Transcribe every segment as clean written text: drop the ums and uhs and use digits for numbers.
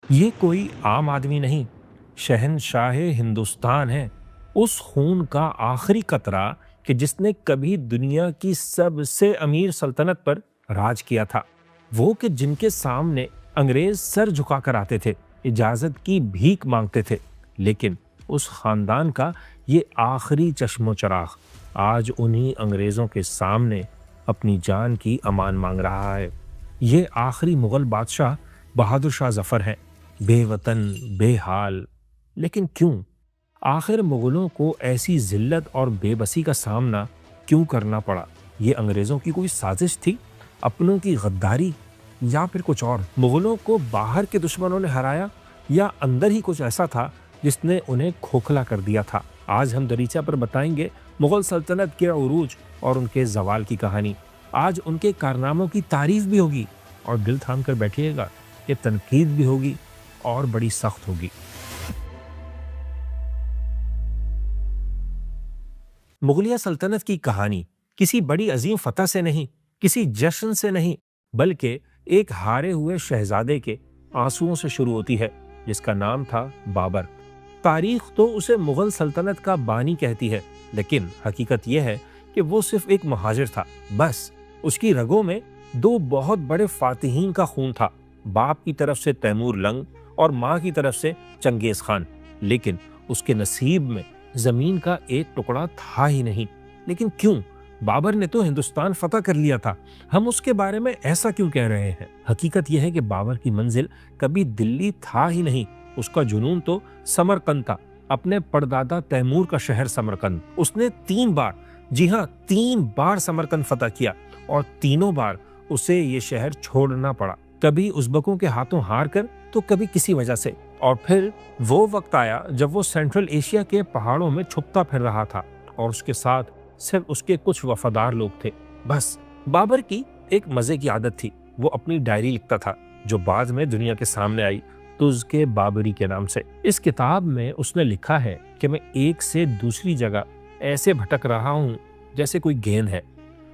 ये कोई आम आदमी नहीं, शहंशाह हिंदुस्तान है। उस खून का आखिरी कतरा कि जिसने कभी दुनिया की सबसे अमीर सल्तनत पर राज किया था। वो कि जिनके सामने अंग्रेज सर झुकाकर आते थे, इजाजत की भीख मांगते थे। लेकिन उस खानदान का ये आखिरी चश्मो चराग आज उन्हीं अंग्रेजों के सामने अपनी जान की अमान मांग रहा है। ये आखिरी मुगल बादशाह बहादुर शाह जफर हैं, बेवतन, बेहाल। लेकिन क्यों? आखिर मुगलों को ऐसी जिल्लत और बेबसी का सामना क्यों करना पड़ा? ये अंग्रेजों की कोई साजिश थी, अपनों की गद्दारी, या फिर कुछ और? मुगलों को बाहर के दुश्मनों ने हराया, या अंदर ही कुछ ऐसा था जिसने उन्हें खोखला कर दिया था? आज हम दरीचा पर बताएंगे मुगल सल्तनत के उरूज और उनके जवाल की कहानी। आज उनके कारनामों की तारीफ भी होगी और दिल थाम कर बैठिएगा, ये तनकीद भी होगी और बड़ी सख्त होगी। मुगलिया सल्तनत की कहानी किसी बड़ी अजीम फतह से नहीं, किसी जश्न से नहीं, बल्कि एक हारे हुए शहजादे के आंसुओं से शुरू होती है, जिसका नाम था बाबर। तारीख तो उसे मुगल सल्तनत का बानी कहती है, लेकिन हकीकत यह है कि वो सिर्फ एक मुहाजिर था। बस उसकी रगों में दो बहुत बड़े फातिहीन का खून था, बाप की तरफ से तैमूर लंग और माँ की तरफ से चंगेज खान। लेकिन उसके नसीब में जमीन का एक टुकड़ा था ही नहीं। लेकिन क्यों? बाबर ने तो हिंदुस्तान फतह कर लिया था, हम उसके बारे में ऐसा क्यों कह रहे हैं? हकीकत यह है कि बाबर की मंजिल कभी दिल्ली था ही नहीं। उसका जुनून तो समरकंद था, अपने परदादा तैमूर का शहर समरकंद। उसने 3 बार, जी हाँ 3 बार समरकंद फतह किया और तीनों बार उसे ये शहर छोड़ना पड़ा। कभी उज़्बकों के हाथों हार कर, तो कभी किसी वजह से। और फिर वो वक्त आया जब वो सेंट्रल एशिया के पहाड़ों में छुपता फिर रहा था और उसके साथ सिर्फ उसके कुछ वफादार लोग थे। बस बाबर की एक मजे की आदत थी, वो अपनी डायरी लिखता था, जो बाद में दुनिया के सामने आई तुज़्के बाबरी के नाम से। इस किताब में उसने लिखा है कि मैं एक से दूसरी जगह ऐसे भटक रहा हूँ जैसे कोई गेंद है।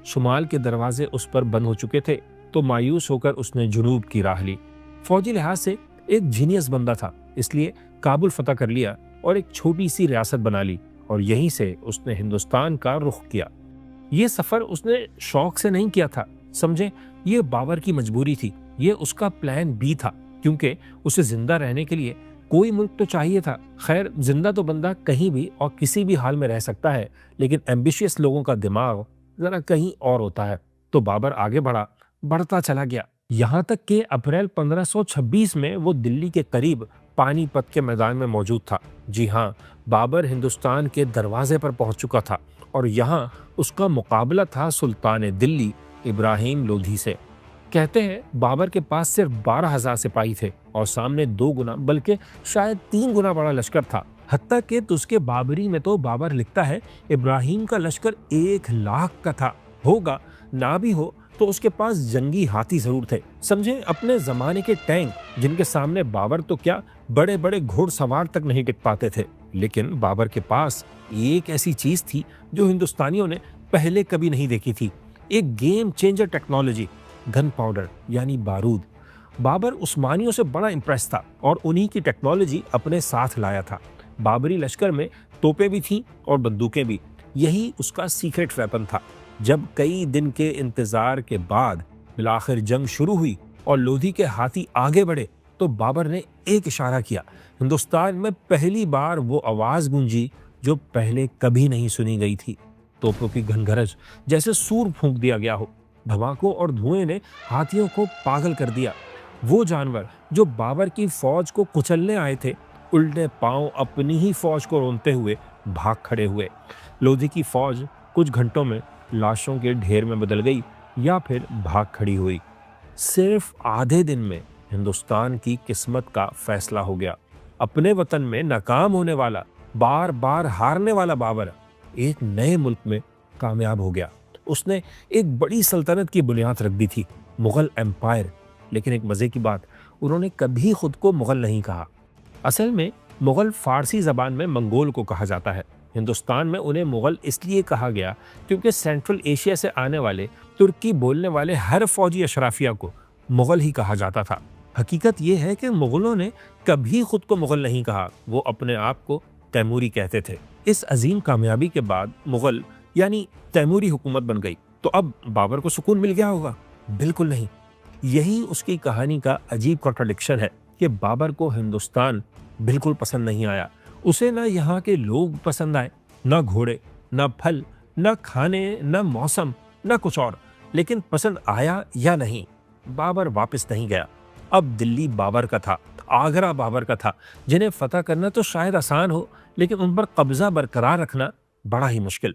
शुमाल के दरवाजे उस पर बंद हो चुके थे, तो मायूस होकर उसने जुनूब की राह ली। फौजी लिहाज से एक जीनियस बंदा था, इसलिए काबुल फतह कर लिया और एक छोटी सी रियासत बना ली, और यहीं से उसने हिंदुस्तान का रुख किया। ये सफर उसने शौक से नहीं किया था, समझे, ये बाबर की मजबूरी थी, ये उसका प्लान बी था, क्योंकि उसे जिंदा रहने के लिए कोई मुल्क तो चाहिए था। खैर, जिंदा तो बंदा कहीं भी और किसी भी हाल में रह सकता है, लेकिन एम्बिशियस लोगों का दिमाग जरा कहीं और होता है। तो बाबर आगे बढ़ा, बढ़ता चला गया, यहाँ तक कि अप्रैल 1526 में वो दिल्ली के करीब पानीपत के मैदान में मौजूद था। जी हाँ, बाबर हिंदुस्तान के दरवाजे पर पहुंच चुका था और यहाँ उसका मुकाबला था सुल्तान दिल्ली इब्राहिम लोधी से। कहते हैं बाबर के पास सिर्फ 12,000 सिपाही थे और सामने 2 गुना बल्कि शायद 3 गुना बड़ा लश्कर था। हत्ता के तुस्के बाबरी में तो बाबर लिखता है इब्राहिम का लश्कर 1 लाख का था। होगा ना भी हो तो उसके पास जंगी हाथी जरूर थे, समझे, अपने जमाने के टैंक, जिनके सामने बाबर तो क्या बड़े बड़े घुड़सवार तक नहीं टिक पाते थे। लेकिन बाबर के पास एक ऐसी चीज थी जो हिंदुस्तानियों ने पहले कभी नहीं देखी थी, एक game changer technology, gun powder यानी बारूद। बाबर उस्मानियों से बड़ा इंप्रेस था और उन्हीं की टेक्नोलॉजी अपने साथ लाया था। बाबरी लश्कर में तोपें भी थीं और बंदूकें भी, यही उसका सीक्रेट वेपन था। जब कई दिन के इंतजार के बाद बिलाखिर जंग शुरू हुई और लोधी के हाथी आगे बढ़े, तो बाबर ने एक इशारा किया। हिंदुस्तान में पहली बार वो आवाज गूंजी जो पहले कभी नहीं सुनी गई थी। तोपों की घनघरज जैसे सूर फूंक दिया गया हो। धमाकों और धुएं ने हाथियों को पागल कर दिया। वो जानवर जो बाबर की फौज को कुचलने आए थे, उल्टे पांव अपनी ही फौज को रोनते हुए भाग खड़े हुए। लोधी की फौज कुछ घंटों में लाशों के ढेर में बदल गई या फिर भाग खड़ी हुई। सिर्फ आधे दिन में हिंदुस्तान की किस्मत का फैसला हो गया। अपने वतन में नाकाम होने वाला, बार बार हारने वाला बाबर एक नए मुल्क में कामयाब हो गया। उसने एक बड़ी सल्तनत की बुनियाद रख दी थी, मुगल एम्पायर। लेकिन एक मजे की बात, उन्होंने कभी खुद को मुगल नहीं कहा। असल में मुगल फारसी जबान में मंगोल को कहा जाता है। हिंदुस्तान में उन्हें मुगल इसलिए कहा गया क्योंकि सेंट्रल एशिया से आने वाले तुर्की बोलने वाले हर फौजी अशराफिया को मुगल ही कहा जाता था। हकीकत यह है कि मुगलों ने कभी खुद को मुगल नहीं कहा, वो अपने आप को तैमूरी कहते थे। इस अजीम कामयाबी के बाद मुगल यानी तैमूरी हुकूमत बन गई, तो अब बाबर को सुकून मिल गया होगा? बिल्कुल नहीं। यही उसकी कहानी का अजीब कॉन्ट्रडिक्शन है कि बाबर को हिंदुस्तान बिल्कुल पसंद नहीं आया। उसे ना यहाँ के लोग पसंद आए, ना घोड़े, ना फल, ना खाने, ना मौसम, ना कुछ और। लेकिन पसंद आया या नहीं, बाबर वापस नहीं गया। अब दिल्ली बाबर का था, आगरा बाबर का था। जिन्हें फतह करना तो शायद आसान हो, लेकिन उन पर कब्जा बरकरार रखना बड़ा ही मुश्किल।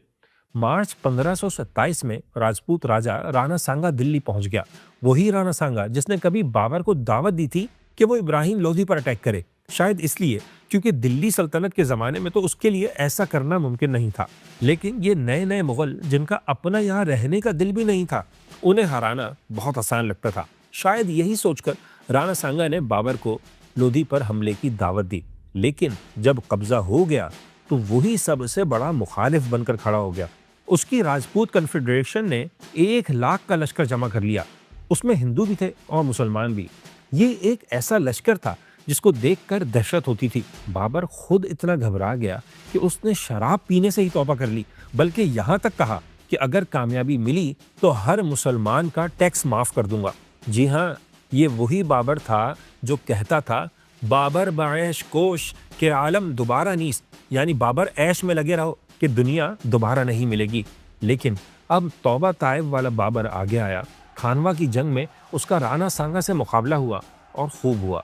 मार्च 1527 में राजपूत राजा राणा सांगा दिल्ली पहुंच गया। वही राणा सांगा जिसने कभी बाबर को दावत दी थी कि वो इब्राहिम लोधी पर अटैक करे। शायद इसलिए क्योंकि दिल्ली सल्तनत के जमाने में तो उसके लिए ऐसा करना मुमकिन नहीं था। लेकिन ये नए नए मुगल जिनका अपना यहाँ रहने का दिल भी नहीं था, उन्हें हराना बहुत आसान लगता था। शायद यही सोचकर राणा सांगा ने बाबर को लोधी पर हमले की दावत दी। लेकिन जब कब्जा हो गया तो वही सबसे बड़ा मुखालिफ बनकर खड़ा हो गया। उसकी राजपूत कन्फेडरेशन ने 1 लाख का लश्कर जमा कर लिया। उसमें हिंदू भी थे और मुसलमान भी। ये एक ऐसा लश्कर था जिसको देखकर दहशत होती थी। बाबर खुद इतना घबरा गया कि उसने शराब पीने से ही तौबा कर ली, बल्कि यहाँ तक कहा कि अगर कामयाबी मिली तो हर मुसलमान का टैक्स माफ कर दूंगा। जी हाँ, ये वही बाबर था जो कहता था, बाबर बाएश कोश के आलम दोबारा नीस, यानी बाबर ऐश में लगे रहो कि दुनिया दोबारा नहीं मिलेगी। लेकिन अब तौबा ताइब वाला बाबर आगे आया। खानवा की जंग में उसका राणा सांगा से मुकाबला हुआ और खूब हुआ।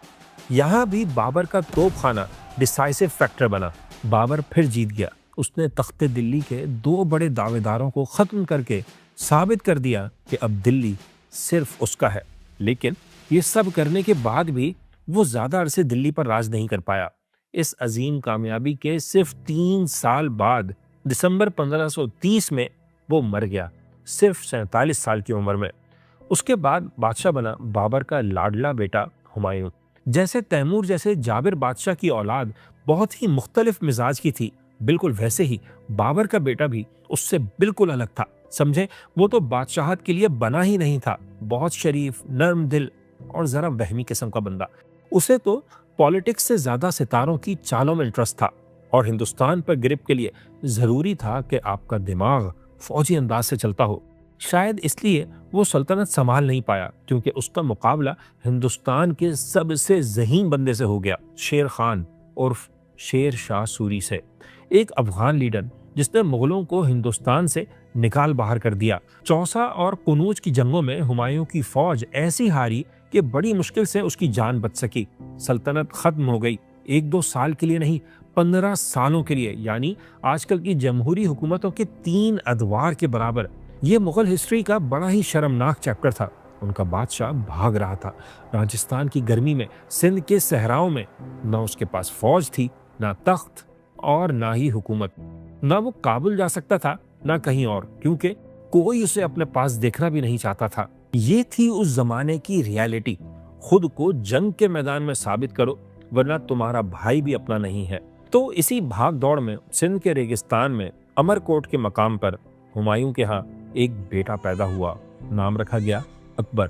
यहाँ भी बाबर का तोपखाना डिसाइसिव फैक्टर बना। बाबर फिर जीत गया। उसने तख्ते दिल्ली के 2 बड़े दावेदारों को खत्म करके साबित कर दिया कि अब दिल्ली सिर्फ उसका है। लेकिन ये सब करने के बाद भी वो ज्यादा अरसे दिल्ली पर राज नहीं कर पाया। इस अजीम कामयाबी के सिर्फ 3 साल बाद दिसंबर 1530 में वो मर गया, सिर्फ 47 साल की उम्र में। उसके बाद बादशाह बना बाबर का लाडला बेटा हुमायूं। जैसे तैमूर जैसे जाबिर बादशाह की औलाद बहुत ही मुख्तलिफ मिजाज की थी, बिल्कुल वैसे ही बाबर का बेटा भी उससे बिल्कुल अलग था। समझे, वो तो बादशाहत के लिए बना ही नहीं था। बहुत शरीफ, नर्म दिल और जरा वहमी किस्म का बंदा। उसे तो पॉलिटिक्स से ज्यादा सितारों की चालों में इंटरेस्ट था, और हिंदुस्तान पर ग्रिप के लिए जरूरी था कि आपका दिमाग फौजी अंदाज से चलता हो। शायद इसलिए वो सल्तनत संभाल नहीं पाया, क्योंकि उसका मुकाबला हिंदुस्तान के सबसे ज़हीन बंदे से हो गया, शेर खान उर्फ शेर शाह सूरी से। एक अफगान लीडर जिसने मुगलों को हिंदुस्तान से निकाल बाहर कर दिया। चौसा और कनूज की जंगों में हुमायूं की फौज ऐसी हारी कि बड़ी मुश्किल से उसकी जान बच सकी। सल्तनत खत्म हो गई। 1-2 साल के लिए नहीं, 15 सालों के लिए, यानी आजकल की जमहूरी हुकूमतों के 3 अदवार के बराबर। ये मुगल हिस्ट्री का बड़ा ही शर्मनाक चैप्टर था। उनका बादशाह भाग रहा था राजस्थान की गर्मी में, सिंध के सहराओं में। ना उसके पास फौज थी, ना तख्त और ना ही हुकूमत। ना वो काबुल जा सकता था, ना कहीं और, क्योंकि कोई उसे अपने पास देखना भी नहीं चाहता था। ये थी उस जमाने की रियलिटी। खुद को जंग के मैदान में साबित करो, वरना तुम्हारा भाई भी अपना नहीं है। तो इसी भाग दौड़ में सिंध के रेगिस्तान में अमरकोट के मकाम पर हुमायूं के यहाँ एक बेटा पैदा हुआ। नाम रखा गया अकबर।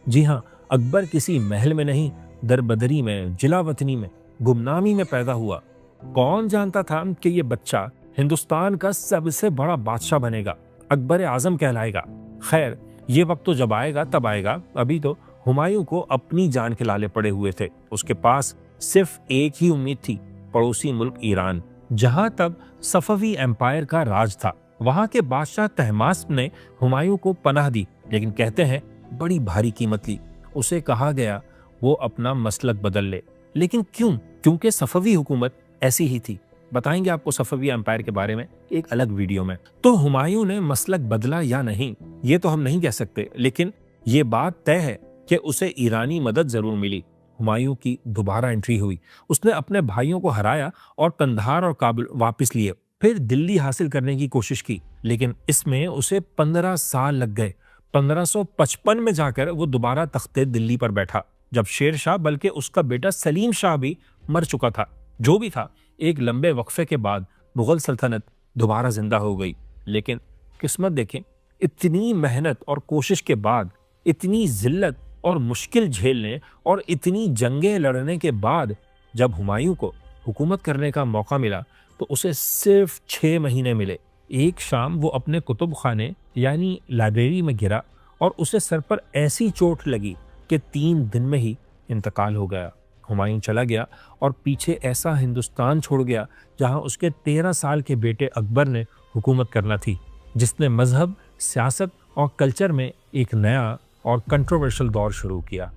जी हाँ, अकबर किसी महल में नहीं, दरबदरी में, जिलावतनी में, गुमनामी में पैदा हुआ। कौन जानता था कि ये बच्चा हिंदुस्तान का सबसे बड़ा बादशाह बनेगा, अकबर आजम कहलाएगा। खैर, ये वक्त तो जब आएगा तब आएगा। अभी तो हुमायूं को अपनी जान के लाले पड़े हुए थे। उसके पास सिर्फ एक ही उम्मीद थी, पड़ोसी मुल्क ईरान, जहां तब सफवी एम्पायर का राज था। वहां के बादशाह तहमास्प ने हुमायूं को पनाह दी, लेकिन कहते हैं बड़ी भारी कीमत ली। उसे कहा गया वो अपना मसलक बदल ले। लेकिन क्यों? क्योंकि सफवी हुकूमत ऐसी ही थी। बताएंगे आपको सफवी एम्पायर के बारे में एक अलग वीडियो में। तो हुमायूं ने मसलक बदला या नहीं, ये तो हम नहीं कह सकते, लेकिन ये बात तय है कि उसे ईरानी मदद जरूर मिली। हुमायूं की दोबारा एंट्री हुई। उसने अपने भाइयों को हराया और कंधार और काबुल वापस लिए। फिर दिल्ली हासिल करने की कोशिश की, लेकिन इसमें उसे 15 साल लग गए। 1555 में जाकर वो दोबारा तख्ते दिल्ली पर बैठा, जब शेर शाह बल्कि उसका बेटा सलीम शाह भी मर चुका था। जो भी था, एक लंबे वक्फे के बाद मुगल सल्तनत दोबारा जिंदा हो गई। लेकिन किस्मत देखें, इतनी मेहनत और कोशिश के बाद, इतनी जिल्लत और मुश्किल झेलने और इतनी जंगें लड़ने के बाद जब हुमायूं को हुकूमत करने का मौका मिला तो उसे सिर्फ 6 महीने मिले। एक शाम वो अपने कुतुब खाने यानी लाइब्रेरी में गिरा और उसे सर पर ऐसी चोट लगी कि 3 दिन में ही इंतकाल हो गया। हुमायूं चला गया और पीछे ऐसा हिंदुस्तान छोड़ गया जहां उसके 13 साल के बेटे अकबर ने हुकूमत करना थी, जिसने मजहब, सियासत और कल्चर में एक नया और कंट्रोवर्शियल दौर शुरू किया।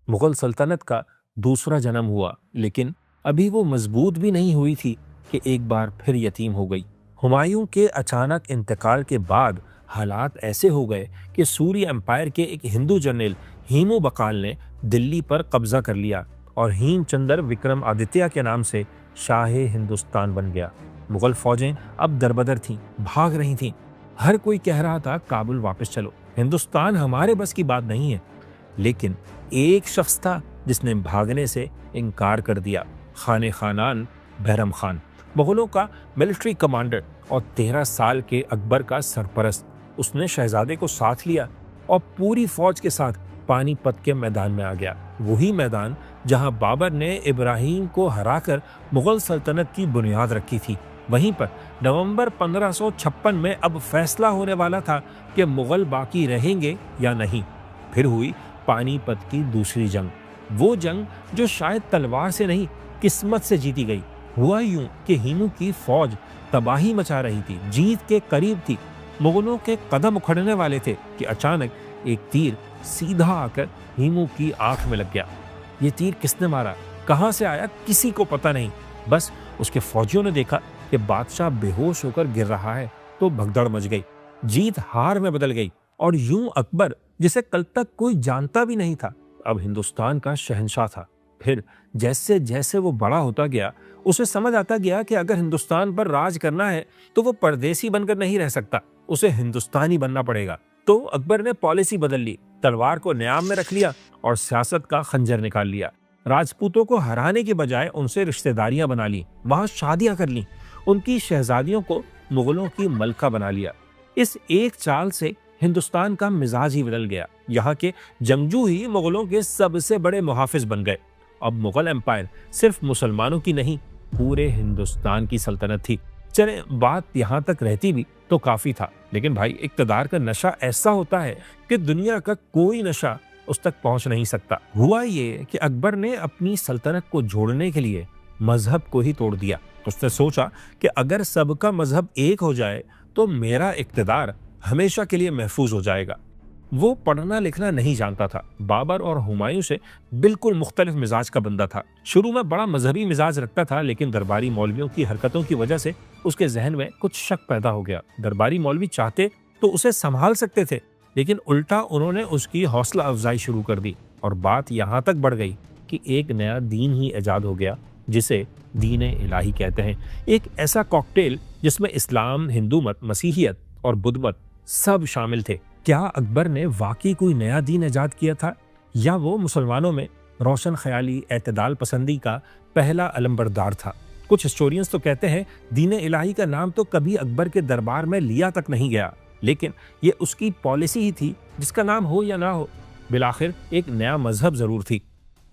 मुगल सल्तनत का दूसरा जन्म हुआ, लेकिन अभी वो मजबूत भी नहीं हुई थी कि एक बार फिर यतीम हो गई। हुमायूं के अचानक इंतकाल के बाद हालात ऐसे हो गए कि सूर्य एम्पायर के एक हिंदू जनरल हीमू बकाल ने दिल्ली पर कब्जा कर लिया और हेमचंद्र विक्रमादित्य के नाम से शाह हिंदुस्तान बन गया। मुगल फौजें अब दरबदर थीं, भाग रही थीं। हर कोई कह रहा था काबुल वापस चलो, हिंदुस्तान हमारे बस की बात नहीं है। लेकिन एक शख्स था जिसने भागने से इनकार कर दिया, खाने खानान बहरम खान, मुगलों का मिलिट्री कमांडर और 13 साल के अकबर का सरपरस्त। उसने शहजादे को साथ लिया और पूरी फौज के साथ पानीपत के मैदान में आ गया, वही मैदान जहां बाबर ने इब्राहिम को हराकर मुगल सल्तनत की बुनियाद रखी थी। वहीं पर नवंबर 1556 में अब फैसला होने वाला था कि मुगल बाकी रहेंगे या नहीं। फिर हुई पानीपत की दूसरी जंग, वो जंग जो शायद तलवार से नहीं किस्मत से जीती गई। हुआ यूं कि हीमू की फौज तबाही मचा रही थी, जीत के करीब थी, मुगलों के कदम उखड़ने वाले थे कि अचानक एक तीर सीधा आकर हीमू की आंख में लग गया। ये तीर किसने मारा, कहां से आया, किसी को पता नहीं। बस उसके फौजियों ने देखा कि बादशाह बेहोश होकर गिर रहा है तो भगदड़ मच गई, जीत हार में बदल गई और यूं अकबर, जिसे कल तक कोई जानता भी नहीं था, अब हिंदुस्तान का शहंशाह था। फिर जैसे जैसे वो बड़ा होता गया उसे समझ आता गया कि अगर हिंदुस्तान पर राज करना है तो वो परदेसी बनकर नहीं रह सकता, उसे हिंदुस्तानी बनना पड़ेगा। तो अकबर ने पॉलिसी बदल ली, तलवार को न्याम में रख लिया और सियासत का खंजर निकाल लिया। राजपूतों को हराने के बजाय उनसे रिश्तेदारियां बना ली, वहां शादियां कर ली, उनकी शहजादियों को मुगलों की मलका बना लिया। इस एक चाल से हिंदुस्तान का मिजाज ही बदल गया। यहाँ के जंगजू ही मुगलों के सबसे बड़े मुहाफिज बन गए। अब मुगल एम्पायर सिर्फ मुसलमानों की नहीं, पूरे हिंदुस्तान की सल्तनत थी। चले बात यहाँ तक रहती भी तो काफी था, लेकिन भाई इक्तदार का नशा ऐसा होता है कि दुनिया का कोई नशा उस तक पहुंच नहीं सकता। हुआ ये कि अकबर ने अपनी सल्तनत को जोड़ने के लिए मजहब को ही तोड़ दिया। उसने सोचा कि अगर सबका मजहब एक हो जाए तो मेरा इक्तदार हमेशा के लिए महफूज हो जाएगा। वो पढ़ना लिखना नहीं जानता था, बाबर और हुमायूं से बिल्कुल मुख्तलिफ मिजाज का बंदा था। शुरू में बड़ा मजहबी मिजाज रखता था, लेकिन दरबारी मौलवियों की हरकतों की वजह से उसके जहन में कुछ शक पैदा हो गया। दरबारी मौलवी चाहते तो उसे संभाल सकते थे, लेकिन उल्टा उन्होंने उसकी हौसला अफजाई शुरू कर दी और बात यहाँ तक बढ़ गई कि एक नया दीन ही ईजाद हो गया, जिसे दीन इलाही कहते हैं। एक ऐसा कॉकटेल जिसमें इस्लाम, हिंदू मत, मसीहियत और बुद्ध मत सब शामिल थे। क्या अकबर ने वाकई कोई नया दीन ईजाद किया था, या वो मुसलमानों में रोशन ख्याली, एतदाल पसंदी का पहला अलंबरदार था? कुछ हिस्टोरियंस तो कहते हैं दीन इलाही का नाम तो कभी अकबर के दरबार में लिया तक नहीं गया, लेकिन ये उसकी पॉलिसी ही थी, जिसका नाम हो या ना हो, बिलाखिर एक नया मजहब जरूर थी।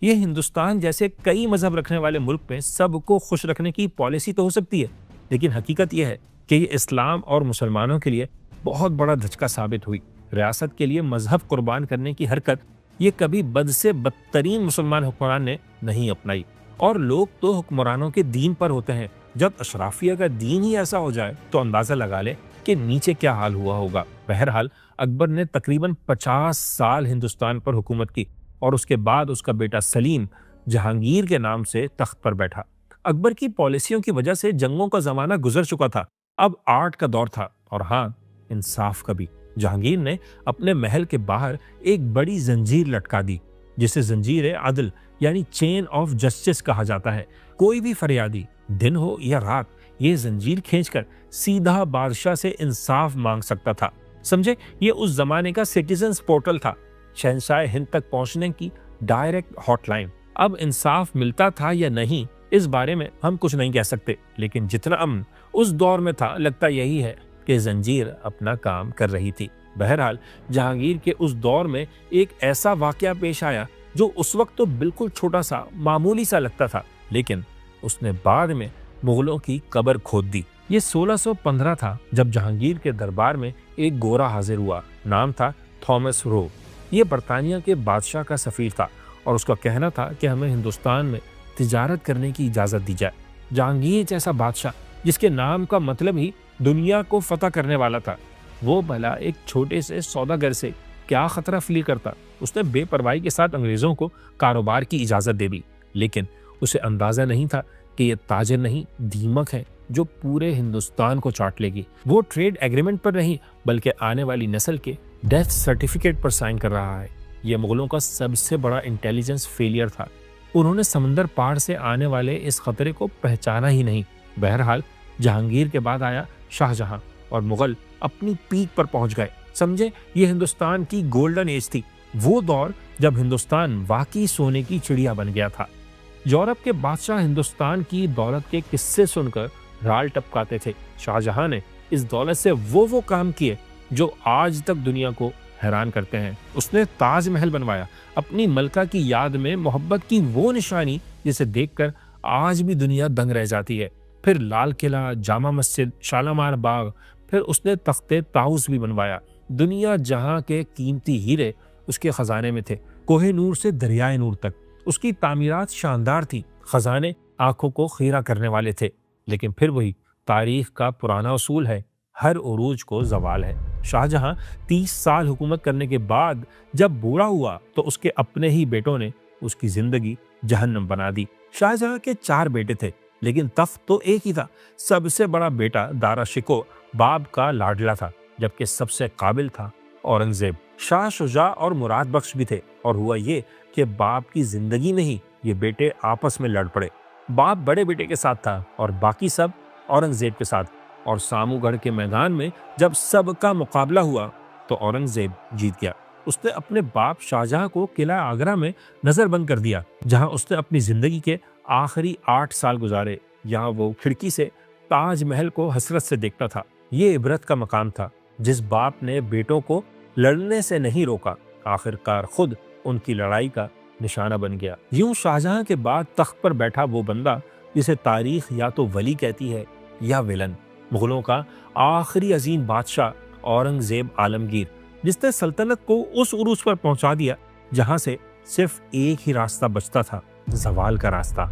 ये हिंदुस्तान जैसे कई मजहब रखने वाले मुल्क में सबको खुश रखने की पॉलिसी तो हो सकती है, लेकिन हकीकत यह है कि ये इस्लाम और मुसलमानों के लिए बहुत बड़ा धचका साबित हुई। रियासत के लिए मजहब कुर्बान करने की हरकत ये कभी बद से बदतरीन मुसलमान हुक्मरान ने नहीं अपनाई। और लोग तो हुक्मरानों के दीन पर होते हैं, जब अशराफिया का दीन ही ऐसा हो जाए तो अंदाजा लगा ले कि नीचे क्या हाल हुआ होगा। बहरहाल अकबर ने तकरीबन 50 साल हिंदुस्तान पर हुकूमत की और उसके बाद उसका बेटा सलीम जहांगीर के नाम से तख्त पर बैठा। अकबर की पॉलिसियों की वजह से जंगों का जमाना गुजर चुका था, अब आर्ट का दौर था, और हाँ, इंसाफ का भी। जहांगीर ने अपने महल के बाहर एक बड़ी जंजीर लटका दी, जिसे जंजीर अदल यानी चेन ऑफ जस्टिस कहा जाता है। कोई भी फरियादी दिन हो या रात ये जंजीर खींचकर सीधा बादशाह से इंसाफ मांग सकता था। समझे, ये उस जमाने का सिटीजन्स पोर्टल था, शहंशाह हिंद तक पहुंचने की डायरेक्ट हॉटलाइन। अब इंसाफ मिलता था या नहीं, इस बारे में हम कुछ नहीं कह सकते, लेकिन जितना अमन उस दौर में था, लगता यही है कि जंजीर अपना काम कर रही थी। बहरहाल जहांगीर के उस दौर में एक ऐसा वाकया पेश आया जो उस वक्त तो बिल्कुल छोटा सा मामूली सा लगता था, लेकिन उसने बाद में मुगलों की कब्र खोद दी। ये 1615 था जब जहांगीर के दरबार में एक गोरा हाजिर हुआ। नाम था थॉमस रो। ये बरतानिया के बादशाह का सफीर था और उसका कहना था कि हमें हिंदुस्तान में तिजारत करने की इजाज़त दी जाए। जहांगीर जैसा बादशाह जिसके नाम का मतलब ही दुनिया को फतह करने वाला था, वो भला एक छोटे से सौदागर से क्या खतरा फील करता। उसने बेपरवाही के साथ अंग्रेजों को कारोबार की इजाज़त दे दी, लेकिन उसे अंदाज़ा नहीं था कि ये ताजिर नहीं दीमक है जो पूरे हिंदुस्तान को चाट लेगी। वो ट्रेड एग्रीमेंट पर नहीं बल्कि आने वाली नस्ल के डेथ सर्टिफिकेट पर साइन कर रहा है। यह मुगलों का सबसे बड़ा इंटेलिजेंस फेलियर था। उन्होंने समंदर पार से आने वाले इस खतरे को पहचाना ही नहीं। बहरहाल जहांगीर के बाद आया शाहजहां और मुगल अपनी पीक पर पहुंच गए। समझे, ये हिंदुस्तान की गोल्डन एज थी, वो दौर जब हिंदुस्तान वाकई सोने की चिड़िया बन गया था। यूरोप के बादशाह हिंदुस्तान की दौलत के किस्से सुनकर राल टपकाते थे। शाहजहां ने इस दौलत से वो काम किए जो आज तक दुनिया को हैरान करते हैं। उसने ताजमहल बनवाया, अपनी मलका की याद में मोहब्बत की वो निशानी जिसे देखकर आज भी दुनिया दंग रह जाती है। फिर लाल किला, जामा मस्जिद, शालामार बाग, फिर उसने तख्ते ताउस भी बनवाया। दुनिया जहां के कीमती हीरे उसके खजाने में थे, कोहे नूर से दरियाए नूर तक। उसकी तामीरात शानदार थी, खजाने आंखों को खीरा करने वाले थे। लेकिन फिर वही तारीख का पुराना उसूल है, हर उरूज को जवाल है। शाहजहां 30 साल हुकूमत करने के बाद जब बूढ़ा हुआ तो उसके अपने ही बेटों ने उसकी जिंदगी जहन्नम बना दी। शाहजहां के 4 बेटे थे, लेकिन तख्त तो एक ही था। सबसे बड़ा बेटा दारा शिको बाप का लाडला था, जबकि सबसे काबिल था औरंगजेब। शाह शुजा और मुराद बख्श भी थे, और हुआ ये कि बाप की जिंदगी में ही ये बेटे आपस में लड़ पड़े। बाप बड़े बेटे के साथ था और बाकी सब औरंगजेब के साथ। और सामूगढ़ के मैदान में जब सबका मुकाबला हुआ तो औरंगजेब जीत गया। उसने अपने बाप शाहजहां को किला आगरा में नजरबंद कर दिया, जहां उसने अपनी जिंदगी के आखिरी 8 साल गुजारे। यहाँ वो खिड़की से ताजमहल को हसरत से देखता था। ये इबरत का मकाम था। जिस बाप ने बेटों को लड़ने से नहीं रोका, आखिरकार खुद उनकी लड़ाई का निशाना बन गया। यूं शाहजहां के बाद तख्त पर बैठा वो बंदा जिसे तारीख या तो वली कहती है या विलन, मुगलों का आखिरी अजीम बादशाह औरंगजेब आलमगीर, जिसने सल्तनत को उस उरूज पर पहुंचा दिया जहां से सिर्फ एक ही रास्ता बचता था, जवाल का रास्ता।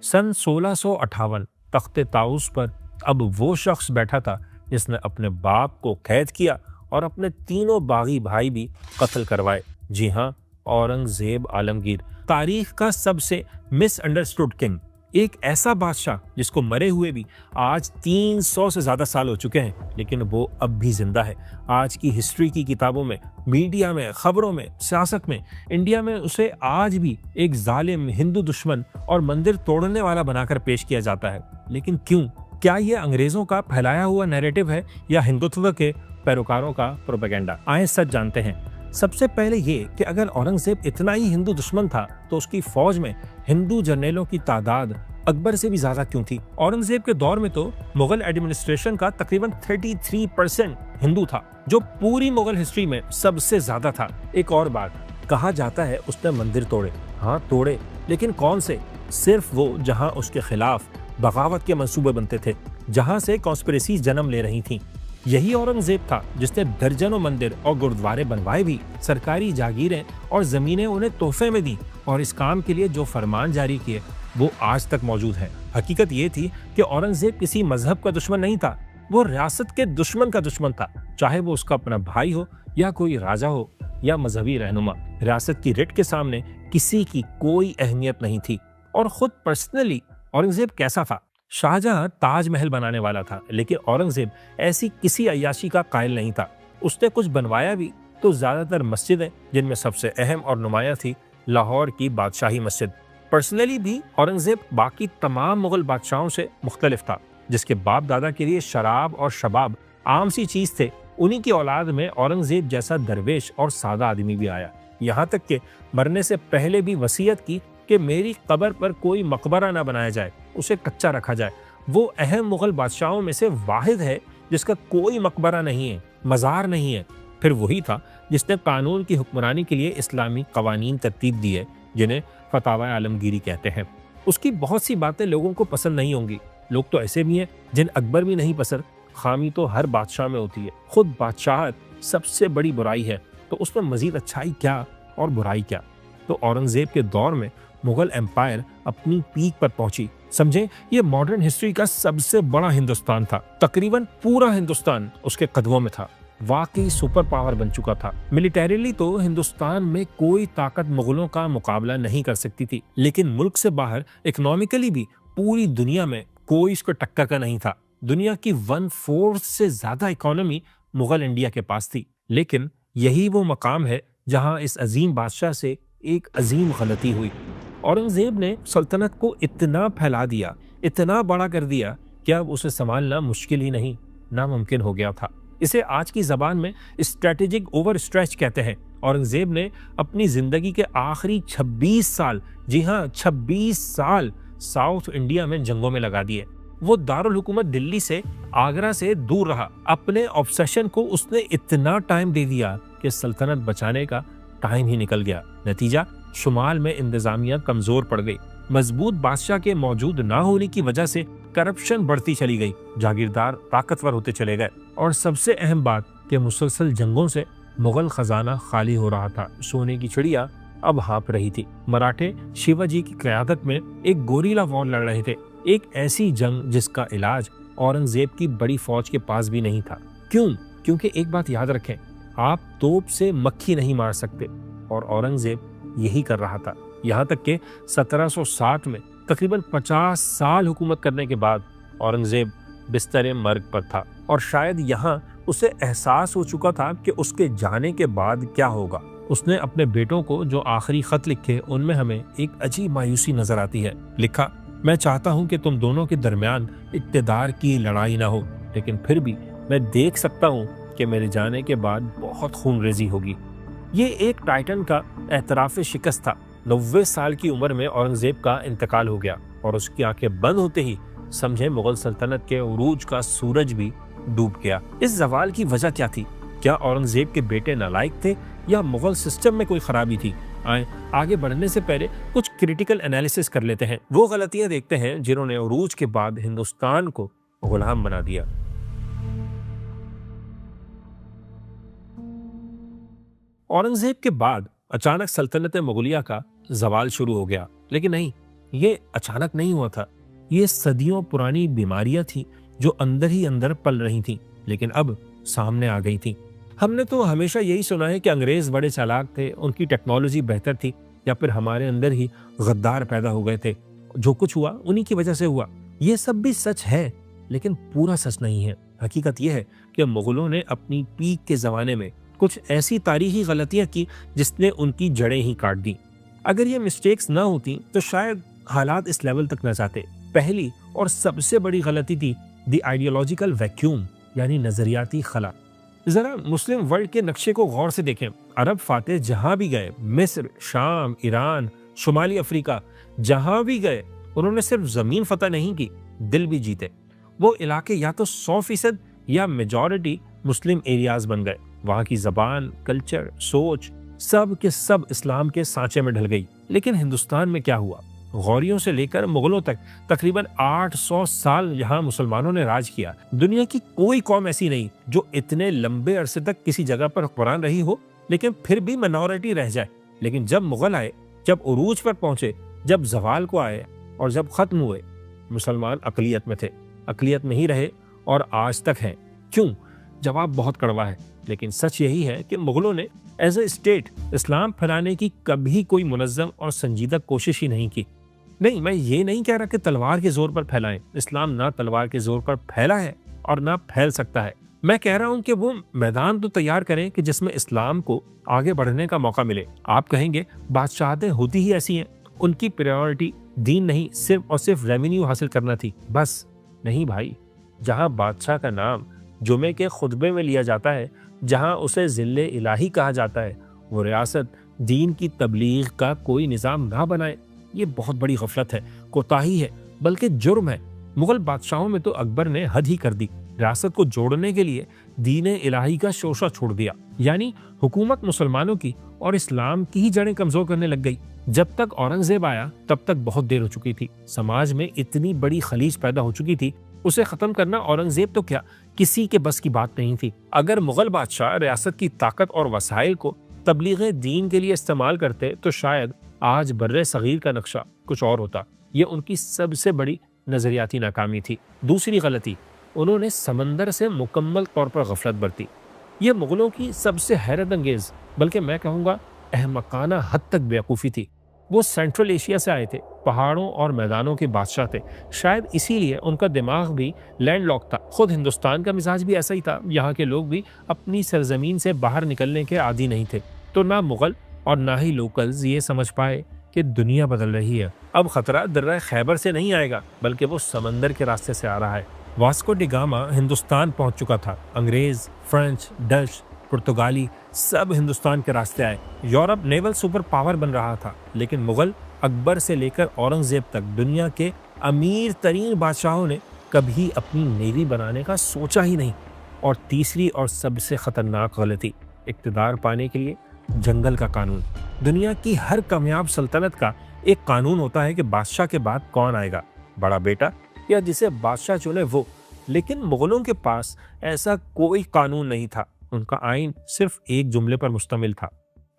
सन 1658 तख्ते ताउस पर अब वो शख्स बैठा था जिसने अपने बाप को कैद किया और अपने तीनों बागी भाई भी कत्ल करवाए। जी हाँ, औरंगजेब आलमगीर, तारीख का सबसे मिसअंडरस्टूड किंग, एक ऐसा बादशाह जिसको मरे हुए भी आज 300 से ज्यादा साल हो चुके हैं, लेकिन वो अब भी जिंदा है। आज की हिस्ट्री की किताबों में, मीडिया में, खबरों में, सियासत में इंडिया में उसे आज भी एक जालिम हिंदू दुश्मन और मंदिर तोड़ने वाला बनाकर पेश किया जाता है। लेकिन क्यों? क्या ये अंग्रेजों का फैलाया हुआ नैरेटिव है या हिंदुत्व के पैरोकारों का प्रोपेगेंडा? आए सच जानते हैं। सबसे पहले ये कि अगर औरंगजेब इतना ही हिंदू दुश्मन था तो उसकी फौज में हिंदू जर्नलों की तादाद अकबर से भी ज्यादा क्यों थी? औरंगजेब के दौर में तो मुगल एडमिनिस्ट्रेशन का तकरीबन 33% हिंदू था, जो पूरी मुगल हिस्ट्री में सबसे ज्यादा था। एक और बात, कहा जाता है उसने मंदिर तोड़े। हाँ तोड़े, लेकिन कौन से? सिर्फ वो जहां उसके खिलाफ बगावत के मंसूबे बनते थे, जहां से कॉन्स्पिरेसी जन्म ले रही थी। यही औरंगजेब था जिसने दर्जनों मंदिर और गुरुद्वारे बनवाए भी, सरकारी जागीरें और जमीनें उन्हें तोहफे में दी, और इस काम के लिए जो फरमान जारी किए वो आज तक मौजूद है। हकीकत ये थी कि औरंगजेब किसी मजहब का दुश्मन नहीं था, वो रियासत के दुश्मन का दुश्मन था, चाहे वो उसका अपना भाई हो या कोई राजा हो या मजहबी रहनुमा। रियासत की रिट के सामने किसी की कोई अहमियत नहीं थी। और खुद पर्सनली औरंगजेब कैसा था? शाहजहां ताजमहल बनाने वाला था, लेकिन औरंगजेब ऐसी किसी अय्याशी का कायल नहीं था। उसने कुछ बनवाया भी तो ज्यादातर मस्जिदें, जिनमें सबसे अहम और नुमाया थी लाहौर की बादशाही मस्जिद। पर्सनली भी औरंगजेब बाकी तमाम मुगल बादशाहों से मुख्तलिफ था। जिसके बाप दादा के लिए शराब और शबाब आम सी चीज थे, उन्हीं की औलाद में औरंगजेब जैसा दरवेश और सादा आदमी भी आया। यहाँ तक कि मरने से पहले भी वसीयत की कि मेरी कब्र पर कोई मकबरा ना बनाया जाए, उसे कच्चा रखा जाए। वो अहम मुगल बादशाहों में से वाहिद है जिसका कोई मकबरा नहीं है, मज़ार नहीं है। फिर वही था जिसने कानून की हुक्मरानी के लिए इस्लामी कवानीन तरतीब दी है, जिन्हें फतावा आलमगीरी कहते हैं। उसकी बहुत सी बातें लोगों को पसंद नहीं होंगी। लोग तो ऐसे भी हैं जिन अकबर भी नहीं पसंद। खामी तो हर बादशाह में होती है। खुद बादशाहत सबसे बड़ी बुराई है, तो उसमें मजीद अच्छाई क्या और बुराई क्या। तो औरंगजेब के दौर में मुगल एम्पायर अपनी पीक पर पहुंची। समझें, ये मॉडर्न हिस्ट्री का सबसे बड़ा हिंदुस्तान था। तकरीबन पूरा हिंदुस्तान उसके कदमों में था। वाकई सुपर पावर बन चुका था। मिलिटरीली तो हिंदुस्तान में कोई ताकत मुगलों का मुकाबला नहीं कर सकती थी, लेकिन मुल्क से बाहर इकोनॉमिकली भी पूरी दुनिया में कोई इसको टक्कर का नहीं था। दुनिया की 1/4 से ज्यादा इकोनॉमी मुगल इंडिया के पास थी। लेकिन यही वो मकाम है जहां इस अजीम बादशाह से एक अजीम गलती हुई। औरंगजेब ने सल्तनत को इतना फैला दिया, इतना बड़ा कर दिया कि अब उसे संभालना मुश्किल ही नहीं, नामुमकिन हो गया था। इसे आज की जबान में स्ट्रेटेजिक ओवर स्ट्रेच कहते हैं। औरंगजेब ने अपनी जिंदगी के आखिरी 26 साल, जी हाँ 26 साल, साउथ इंडिया में जंगों में लगा दिए। वो दारुल हुकूमत दिल्ली से, आगरा से दूर रहा। अपने ऑब्सेशन को उसने इतना टाइम दे दिया कि सल्तनत बचाने का टाइम ही निकल गया। नतीजा, शुमाल में इंतजामिया कमजोर पड़ गई। मजबूत बादशाह के मौजूद ना होने की वजह से करप्शन बढ़ती चली गई। जागीरदार ताकतवर होते चले गए। और सबसे अहम बात कि मुसलसल जंगों से मुगल खजाना खाली हो रहा था। सोने की चिड़िया अब हाँप रही थी। मराठे शिवाजी की क़यादत में एक गोरीला वॉर लड़ रहे थे। एक ऐसी जंग जिसका इलाज औरंगजेब की बड़ी फौज के पास भी नहीं था। क्यों? क्योंकि एक बात याद रखें, आप तोप से मक्खी नहीं मार सकते, और औरंगजेब यही कर रहा था। यहाँ तक कि 1760 में तकरीबन 50 साल हुकूमत करने के बाद औरंगजेब बिस्तरे मर्ग पर था, और शायद यहाँ उसे एहसास हो चुका था कि उसके जाने के बाद क्या होगा। उसने अपने बेटों को जो आखिरी खत लिखे, उनमें हमें एक अजीब मायूसी नजर आती है। लिखा, मैं चाहता हूं कि तुम दोनों के दरमियान इक़्तिदार की लड़ाई ना हो, लेकिन फिर भी मैं देख सकता हूं कि मेरे जाने के बाद बहुत खूनरेजी होगी। ये एक टाइटन का एतराफ़ शिकस्त था। 90 साल की उम्र में औरंगजेब का इंतकाल हो गया, और उसकी आंखें बंद होते ही समझे मुगल सल्तनत के उरूज का सूरज भी डूब गया। इस जवाल की वजह क्या थी? क्या औरंगजेब के बेटे नालायक थे, या मुगल सिस्टम में कोई खराबी थी? आए आगे बढ़ने से पहले कुछ क्रिटिकल एनालिसिस कर लेते हैं। वो गलतियां देखते हैं जिन्होंने उरूज के बाद हिंदुस्तान को गुलाम बना दिया। औरंगजेब के बाद अचानक सल्तनत मुगलिया का जवाल शुरू हो गया। लेकिन नहीं, ये अचानक नहीं हुआ था। ये सदियों पुरानी बीमारियां थी जो अंदर ही अंदर पल रही थी, लेकिन अब सामने आ गई थी। हमने तो हमेशा यही सुना है कि अंग्रेज बड़े चालाक थे, उनकी टेक्नोलॉजी बेहतर थी, या फिर हमारे अंदर ही गद्दार पैदा हो गए थे। जो कुछ हुआ उन्हीं की वजह से हुआ। ये सब भी सच है, लेकिन पूरा सच नहीं है। हकीकत यह है कि मुगलों ने अपनी पीक के जमाने में कुछ ऐसी तारीखी गलतियां की जिसने उनकी जड़ें ही काट दी। अगर ये मिस्टेक्स ना होती तो शायद हालात इस लेवल तक न जाते। पहली और सबसे बड़ी गलती थी द आइडियोलॉजिकल वैक्यूम, यानी नजरियाती खला। जरा मुस्लिम वर्ल्ड के नक्शे को गौर से देखें। अरब फातेह जहां भी गए, मिस्र, शाम, ईरान, शुमाली अफ्रीका, जहां भी गए, उन्होंने सिर्फ जमीन फतह नहीं की, दिल भी जीते। वो इलाके या तो 100% या मेजॉरिटी मुस्लिम एरियाज बन गए। वहां की जबान, कल्चर, सोच सब के सब इस्लाम के सांचे में ढल गई। लेकिन हिंदुस्तान में क्या हुआ? गौरियों से लेकर मुगलों तक तकरीबन 800 साल यहाँ मुसलमानों ने राज किया। दुनिया की कोई कौम ऐसी नहीं जो इतने लंबे अरसे तक किसी जगह पर हुक्मरान रही हो, लेकिन फिर भी मिनॉरिटी रह जाए। लेकिन जब मुगल आए, जब उरूज पर पहुंचे, जब जवाल को आए और जब खत्म हुए, मुसलमान अकलियत में थे, अकलियत में ही रहे और आज तक हैं। क्यों? जवाब बहुत कड़वा है, लेकिन सच यही है कि मुगलों ने एज ए स्टेट इस्लाम फैलाने की कभी कोई मुनज़्ज़म और संजीदा कोशिश ही नहीं की। नहीं, मैं ये नहीं कह रहा कि तलवार के जोर पर फैलाएं। इस्लाम ना तलवार के जोर पर फैला है और ना फैल सकता है। मैं कह रहा हूं कि वो मैदान तो तैयार करें कि जिसमें इस्लाम को आगे बढ़ने का मौका मिले। आप कहेंगे बादशाहतें होती ही ऐसी हैं, उनकी प्रायोरिटी दीन नहीं, सिर्फ और सिर्फ रेवेन्यू हासिल करना थी। बस नहीं भाई, जहां बादशाह का नाम जुमे के खुतबे में लिया जाता है, जहां उसे जिल्ले इलाही कहा जाता है, वो रियासत दीन की तबलीग का कोई निज़ाम ना बनाए, ये बहुत बड़ी गफलत है, कोताही है। बल्कि जुर्म है। मुगल बादशाहों में तो अकबर ने हद ही कर दी। रियासत को जोड़ने के लिए दीन इलाही का शोशा छोड़ दिया, यानी हुकूमत मुसलमानों की और इस्लाम की ही जड़ें कमजोर करने लग गई। जब तक औरंगजेब आया तब तक बहुत देर हो चुकी थी। समाज में इतनी बड़ी खलीज पैदा हो चुकी थी, उसे खत्म करना औरंगजेब तो क्या, किसी के बस की बात नहीं थी। अगर मुगल बादशाह रियासत की ताकत और वसाइल को तबलीग दीन के लिए इस्तेमाल करते तो शायद आज बर्रे सगीर का नक्शा कुछ और होता। ये उनकी सबसे बड़ी नजरियाती नाकामी थी। दूसरी गलती, उन्होंने समंदर से मुकम्मल तौर पर गफलत बरती। ये मुगलों की सबसे हैरत अंगेज, बल्कि मैं कहूँगा अहमकाना हद तक बेवकूफ़ी थी। वो सेंट्रल एशिया से आए थे, पहाड़ों और मैदानों के बादशाह थे। शायद इसीलिए उनका दिमाग भी लैंडलॉक था। खुद हिंदुस्तान का मिजाज भी ऐसा ही था। यहाँ के लोग भी अपनी सरजमीन से बाहर निकलने के आदी नहीं थे। तो ना मुगल और ना ही लोकल्स ये समझ पाए कि दुनिया बदल रही है। अब खतरा दर्रा खैबर से नहीं आएगा, बल्कि वो समंदर के रास्ते से आ रहा है। वास्को डी गामा हिंदुस्तान पहुंच चुका था। अंग्रेज, फ्रेंच, डच, पुर्तगाली सब हिंदुस्तान के रास्ते आए। यूरोप नेवल सुपर पावर बन रहा था, लेकिन मुगल अकबर से लेकर औरंगजेब तक दुनिया के अमीर तरीन बादशाहों ने कभी अपनी नेवी बनाने का सोचा ही नहीं। और तीसरी और सबसे खतरनाक गलती, इक्तदार पाने के लिए जंगल का कानून। दुनिया की हर कामयाब सल्तनत का एक कानून होता है कि बादशाह के बाद कौन आएगा, बड़ा बेटा या जिसे बादशाह चुने वो। लेकिन मुगलों के पास ऐसा कोई कानून नहीं था। उनका आइन सिर्फ एक जुमले पर मुश्तमिल था,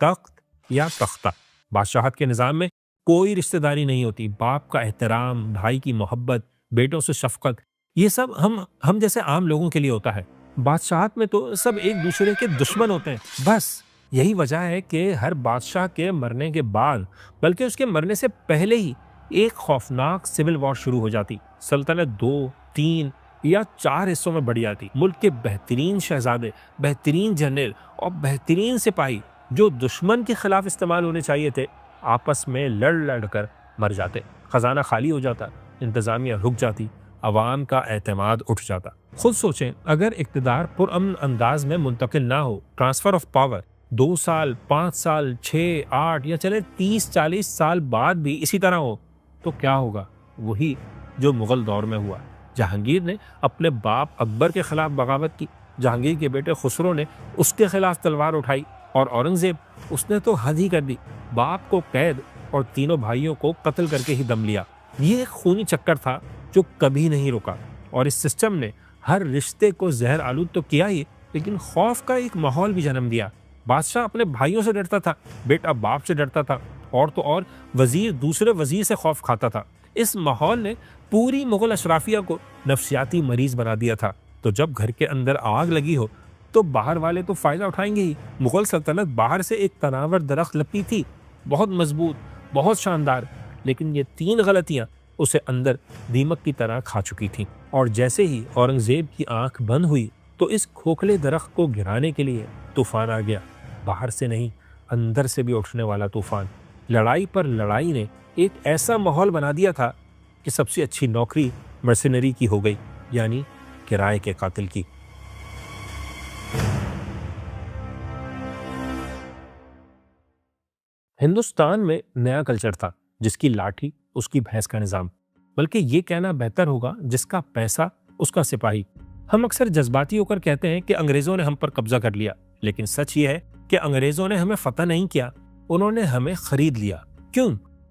तख्त या तख्ता। बादशाहत के निज़ाम में कोई रिश्तेदारी नहीं होती। बाप का एहतराम, भाई की मोहब्बत, बेटों से शफकत, ये सब हम जैसे आम लोगों के लिए होता है। बादशाहत में तो सब एक दूसरे के दुश्मन होते हैं। बस यही वजह है कि हर बादशाह के मरने के बाद, बल्कि उसके मरने से पहले ही, एक खौफनाक सिविल वॉर शुरू हो जाती। सल्तनत 2, 3 या 4 हिस्सों में बढ़ जाती। मुल्क के बेहतरीन शहजादे, बेहतरीन जनरल और बेहतरीन सिपाही जो दुश्मन के खिलाफ इस्तेमाल होने चाहिए थे, आपस में लड़ लड़ कर मर जाते। खजाना खाली हो जाता, इंतजामिया रुक जाती, अवाम का एतमाद उठ जाता। खुद सोचें, अगर इक्तदार पुरअमन अंदाज में मुंतकिल ना हो, ट्रांसफर ऑफ पावर 2 साल, 5 साल, 6, 8 या चले 30-40 साल बाद भी इसी तरह हो, तो क्या होगा? वही जो मुगल दौर में हुआ। जहांगीर ने अपने बाप अकबर के खिलाफ बगावत की, जहांगीर के बेटे खुसरो ने उसके खिलाफ तलवार उठाई, और औरंगजेब, उसने तो हद ही कर दी। बाप को कैद और तीनों भाइयों को कत्ल करके ही दम लिया। ये एक खूनी चक्कर था जो कभी नहीं रुका। और इस सिस्टम ने हर रिश्ते को जहर आलूद तो किया ही, लेकिन खौफ का एक माहौल भी जन्म दिया। बादशाह अपने भाइयों से डरता था, बेटा बाप से डरता था, और तो और वजीर दूसरे वजीर से खौफ खाता था। इस माहौल ने पूरी मुगल अशराफिया को नफ्सियाती मरीज बना दिया था। तो जब घर के अंदर आग लगी हो तो बाहर वाले तो फायदा उठाएंगे ही। मुगल सल्तनत बाहर से एक तनावर दरख्त लपटी थी, बहुत मजबूत, बहुत शानदार, लेकिन ये 3 गलतियां उसे अंदर दीमक की तरह खा चुकी थीं। और जैसे ही औरंगजेब की आंख बंद हुई तो इस खोखले दरख्त को गिराने के लिए तूफान आ गया। बाहर से नहीं, अंदर से भी उठने वाला तूफान। लड़ाई पर लड़ाई ने एक ऐसा माहौल बना दिया था कि सबसे अच्छी नौकरी मर्सिनरी की हो गई, यानी किराए के कातिल की। हिंदुस्तान में नया कल्चर था, जिसकी लाठी उसकी भैंस का निजाम, बल्कि ये कहना बेहतर होगा जिसका पैसा उसका सिपाही। हम अक्सर जज्बाती होकर कहते हैं कि अंग्रेजों ने हम पर कब्जा कर लिया, लेकिन सच ये है कि अंग्रेजों ने हमें फतह नहीं किया, उन्होंने हमें खरीद लिया। क्यों?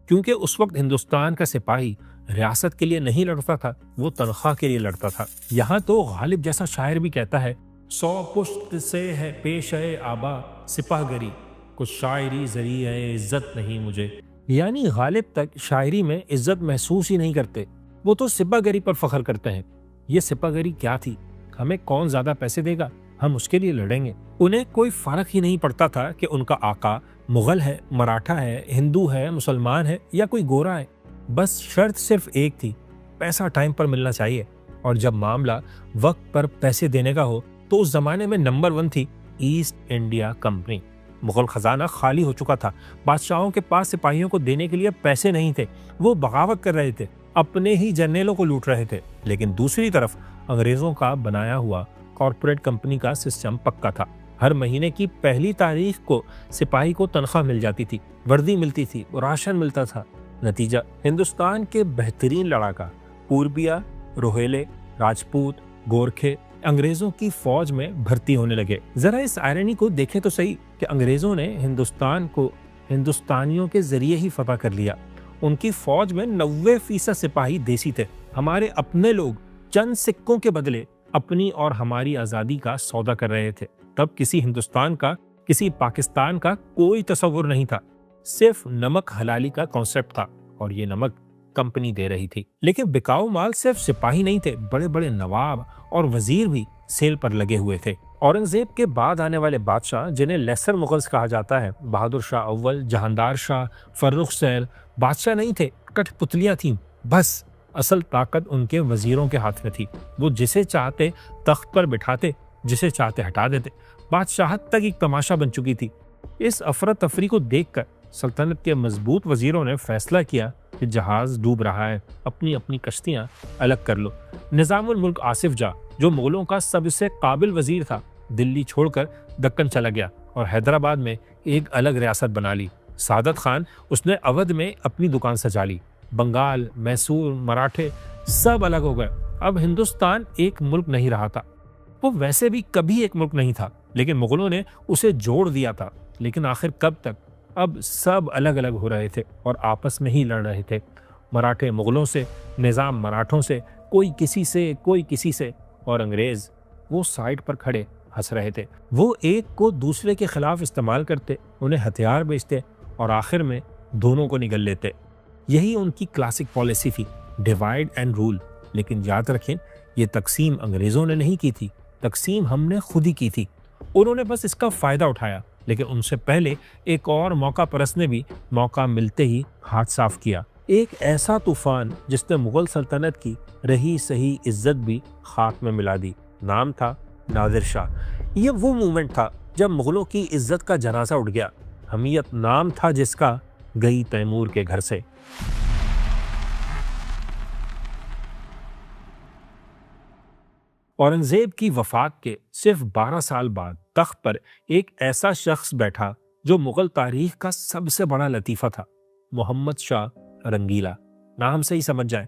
क्योंकि उस वक्त हिंदुस्तान का सिपाही रियासत के लिए नहीं लड़ता था, वो तनख्वाह के लिए लड़ता था। यहाँ तो गालिब जैसा शायर भी कहता है, 100 पुश्त से है पेशे आबा सिपाहगरी, कुछ शायरी जरिए इज्जत नहीं मुझे। यानी गालिब तक शायरी में इज्जत महसूस ही नहीं करते, वो तो सिपाहगरी पर फख्र करते हैं। ये सिपाहगरी क्या थी? हमें कौन ज्यादा पैसे देगा, हम उसके लिए लड़ेंगे। उन्हें कोई फर्क ही नहीं पड़ता था कि उनका आका मुगल है, मराठा है, हिंदू है, मुसलमान है या कोई गोरा है। बस शर्त सिर्फ एक थी, पैसा टाइम पर मिलना चाहिए। और जब मामला वक्त पर पैसे देने का हो तो उस जमाने में नंबर 1 थी ईस्ट इंडिया कंपनी। मुगल खजाना खाली हो चुका था, बादशाहों के पास सिपाहियों को देने के लिए पैसे नहीं थे, वो बगावत कर रहे थे, अपने ही जनरलों को लूट रहे थे। लेकिन दूसरी तरफ अंग्रेजों का बनाया हुआ कॉर्पोरेट कंपनी का सिस्टम पक्का था। हर महीने की पहली तारीख को सिपाही को तनख्वाह मिल जाती थी, वर्दी मिलती थी, राशन मिलता था। नतीजा, हिंदुस्तान के बेहतरीन लड़ाका पूर्बिया, रोहेले, राजपूत, गोरखे अंग्रेजों की फौज में भर्ती होने लगे। जरा इस आयरनी को देखें तो सही कि अंग्रेजों ने हिंदुस्तान को हिंदुस्तानियों के जरिए ही फतह कर लिया। उनकी फौज में 90% सिपाही देसी थे। हमारे अपने लोग चंद सिक्कों के बदले अपनी और हमारी आजादी का सौदा कर रहे थे। तब किसी हिंदुस्तान का, किसी पाकिस्तान का कोई तस्वुर नहीं था। सिर्फ नमक हलाली का कॉन्सेप्ट था और ये नमक कंपनी दे रही थी। लेकिन बिकाऊ माल सिर्फ सिपाही नहीं थे, बड़े बड़े नवाब और वजीर भी सेल पर लगे हुए थे। औरंगजेब के बाद आने वाले बादशाह, जिन्हें लेसर मुगल्स कहा जाता है, बहादुर शाह अव्वल, जहांदार शाह, फर्रुख सैल, बादशाह नहीं थे, कठपुतलियां थीं। बस असल ताकत उनके वजीरों के हाथ में थी। वो जिसे चाहते तख्त पर बिठाते, जिसे चाहते हटा देते। बादशाहत तक एक तमाशा बन चुकी थी। इस अफरा तफरी को देखकर सल्तनत के मजबूत वजीरों ने फैसला किया कि जहाज डूब रहा है, अपनी अपनी कश्तियां अलग कर लो। निजामुल मुल्क आसिफ जा, जो मुगलों का सबसे काबिल वजीर था, दिल्ली छोड़कर दक्कन चला गया और हैदराबाद में एक अलग रियासत बना ली। सादत खान, उसने अवध में अपनी दुकान सजा ली। बंगाल, मैसूर, मराठे सब अलग हो गए। अब हिंदुस्तान एक मुल्क नहीं रहा था। वो वैसे भी कभी एक मुल्क नहीं था, लेकिन मुगलों ने उसे जोड़ दिया था। लेकिन आखिर कब तक? अब सब अलग अलग हो रहे थे और आपस में ही लड़ रहे थे। मराठे मुगलों से, निजाम मराठों से, कोई किसी से, कोई किसी से, और अंग्रेज वो साइड पर खड़े हंस रहे थे। वो एक को दूसरे के खिलाफ इस्तेमाल करते, उन्हें हथियार बेचते और आखिर में दोनों को निगल लेते। यही उनकी क्लासिक पॉलिसी थी, डिवाइड एंड रूल। लेकिन याद रखें, ये तकसीम अंग्रेजों ने नहीं की थी, तकसीम हमने खुद ही की थी। उन्होंने बस इसका फायदा उठाया। लेकिन उनसे पहले एक और मौका परस्त ने भी मौका मिलते ही हाथ साफ किया। एक ऐसा तूफान जिसने मुगल सल्तनत की रही सही इज्जत भी खाक में मिला दी। नाम था नादिर शाह। ये वो मूवमेंट था जब मुगलों की इज्जत का जनाजा उठ गया। हमीयत नाम था जिसका, गई तैमूर के घर से। औरंगजेब की वफात के सिर्फ 12 साल बाद तख्त पर एक ऐसा शख्स बैठा जो मुगल तारीख का सबसे बड़ा लतीफा था, मोहम्मद शाह रंगीला। नाम से ही समझ जाए,